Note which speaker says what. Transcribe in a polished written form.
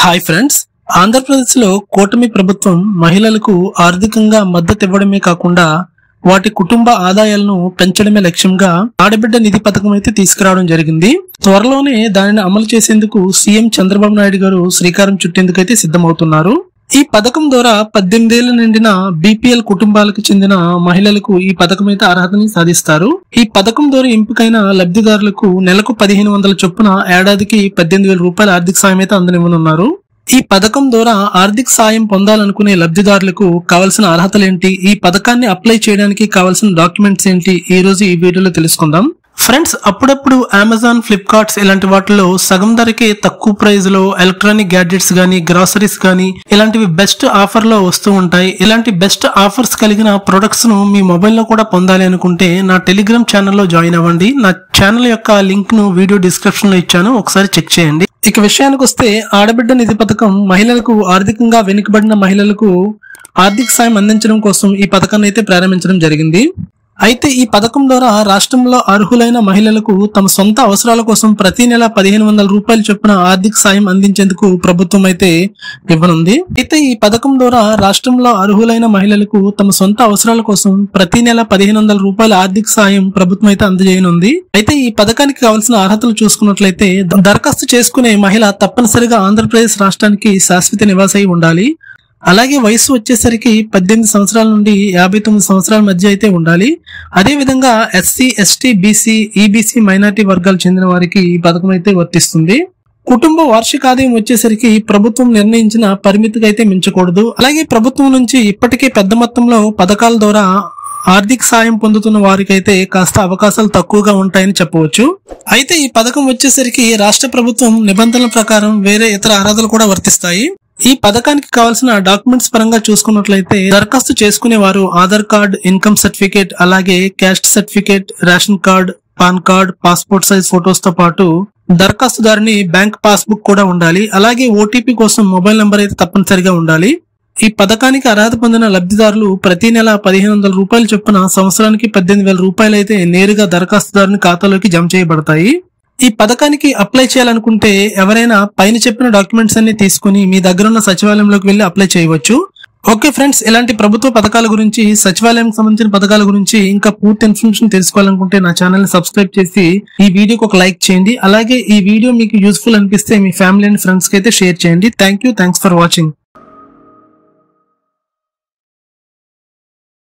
Speaker 1: Hi friends, Andhra Pradesh లో కూటమి ప్రభుత్వం మహిళలకు ఆర్థికంగా మద్దతు ఇవ్వడమే కాకుండా వాటి కుటుంబ ఆదాయాలను పెంచడమే లక్ష్యంగా ఆడబిడ్డ నిధి పథకం అయితే తీసుకురావడం జరిగింది. త్వరలోనే దానిని అమలు చేసేందుకు సీఎం చంద్రబాబు నాయుడు గారు శ్రీకారం చుట్టేందుకైతే సిద్ధమవుతున్నారు. ఈ పథకం ద్వారా 18 ఏళ్ల నిండిన బీపీఎల్ కుటుంబాలకు చెందిన మహిళలకు ఈ పథకం అయితే అర్హతని సాధిస్తారు. ఈ పథకం ద్వారా ఎంపికైన లబ్ధిదారులకు నెలకు 1500 చొప్పున ఏడాదికి 18,000 రూపాయల ఆర్థిక సాయం అయితే అందనివ్వనున్నారు. ఈ పథకం ద్వారా ఆర్థిక సాయం పొందాలనుకునే లబ్ధిదారులకు కావాల్సిన అర్హతలేంటి, ఈ పథకాన్ని అప్లై చేయడానికి కావాల్సిన డాక్యుమెంట్స్ ఏంటి, ఈ రోజు ఈ వీడియోలో తెలుసుకుందాం. ఫ్రెండ్స్, అప్పుడప్పుడు అమెజాన్, ఫ్లిప్కార్ట్స్ ఇలాంటి వాటిలో సగం ధరకే తక్కువ ప్రైస్ లో ఎలక్ట్రానిక్ గ్యాడ్జెట్స్ గానీ, గ్రాసరీస్ గానీ ఇలాంటివి బెస్ట్ ఆఫర్ లో వస్తూ ఉంటాయి. ఇలాంటి బెస్ట్ ఆఫర్స్ కలిగిన ప్రొడక్ట్స్ ను మీ మొబైల్ లో కూడా పొందాలి అనుకుంటే నా టెలిగ్రామ్ ఛానల్లో జాయిన్ అవ్వండి. నా ఛానల్ యొక్క లింక్ ను వీడియో డిస్క్రిప్షన్ లో ఇచ్చాను, ఒకసారి చెక్ చేయండి. ఇక విషయానికి వస్తే, ఆడబిడ్డ నిధి పథకం మహిళలకు, ఆర్థికంగా వెనుకబడిన మహిళలకు ఆర్థిక సాయం అందించడం కోసం ఈ పథకాన్ని అయితే ప్రారంభించడం జరిగింది. అయితే ఈ పథకం ద్వారా రాష్ట్రంలో అర్హులైన మహిళలకు తమ సొంత అవసరాల కోసం ప్రతి నెల 1500 రూపాయల చొప్పున ఆర్థిక సాయం అందించేందుకు ప్రభుత్వం అయితే ఇవ్వనుంది. అయితే ఈ పథకం ద్వారా రాష్ట్రంలో అర్హులైన మహిళలకు తమ సొంత అవసరాల కోసం ప్రతి నెల 1500 రూపాయల ఆర్థిక సాయం ప్రభుత్వం అయితే అందజేయనుంది. అయితే ఈ పథకానికి కావాల్సిన అర్హతలు చూసుకున్నట్లయితే, దరఖాస్తు చేసుకునే మహిళ తప్పనిసరిగా ఆంధ్రప్రదేశ్ రాష్ట్రానికి శాశ్వత నివాసి అయి ఉండాలి. అలాగే వయసు వచ్చేసరికి 18 సంవత్సరాల నుండి 59 సంవత్సరాల మధ్య అయితే ఉండాలి. అదే విధంగా SC, ST, BC, EBC minority వర్గాలు చెందిన వారికి ఈ పథకం అయితే వర్తిస్తుంది. కుటుంబ వార్షిక ఆదాయం వచ్చేసరికి ప్రభుత్వం నిర్ణయించిన పరిమితికి అయితే మించకూడదు. అలాగే ప్రభుత్వం నుంచి ఇప్పటికే పెద్ద మొత్తంలో పథకాల ద్వారా ఆర్థిక సాయం పొందుతున్న వారికైతే కాస్త అవకాశాలు తక్కువగా ఉంటాయని చెప్పవచ్చు. అయితే ఈ పథకం వచ్చేసరికి రాష్ట్ర ప్రభుత్వం నిబంధనల ప్రకారం వేరే ఇతర అర్హతలు కూడా వర్తిస్తాయి. ఈ పథకానికి కావాల్సిన డాక్యుమెంట్స్ పరంగా చూసుకున్నట్లయితే, దరఖాస్తు చేసుకునే వారు ఆధార్ కార్డ్, ఇన్కమ్ సర్టిఫికేట్, అలాగే caste certificate, ration card, pan card, passport size photos తో పాటు దరఖాస్తుదారుని బ్యాంక్ పాస్బుక్ కూడా ఉండాలి. అలాగే ఓటీపీ కోసం మొబైల్ నంబర్ అయితే తప్పనిసరిగా ఉండాలి. ఈ పథకానికి అర్హత పొందిన లబ్ధిదారులు ప్రతి నెల 1500 రూపాయల చొప్పున సంవత్సరానికి 18,000 రూపాయలు అయితే నేరుగా దరఖాస్తుదారుని ఖాతాలోకి జమ చేయబడతాయి. ఈ పథకానికి అప్లై చేయాలనుకుంటే ఎవరైనా పైన చెప్పిన డాక్యుమెంట్స్ అన్ని తీసుకుని మీ దగ్గర ఉన్న సచివాలయంలోకి వెళ్లి అప్లై చేయవచ్చు. ఓకే ఫ్రెండ్స్, ఇలాంటి ప్రభుత్వ పథకాల గురించి, సచివాలయానికి సంబంధించిన పథకాల గురించి ఇంకా పూర్తి ఇన్ఫర్మేషన్ తెలుసుకోవాలనుకుంటే నా ఛానల్ ని సబ్స్క్రైబ్ చేసి ఈ వీడియోకి ఒక లైక్ చేయండి. అలాగే ఈ వీడియో మీకు యూస్ఫుల్ అనిపిస్తే మీ ఫ్యామిలీ అండ్ ఫ్రెండ్స్ కి అయితే షేర్ చేయండి. Thanks for watching.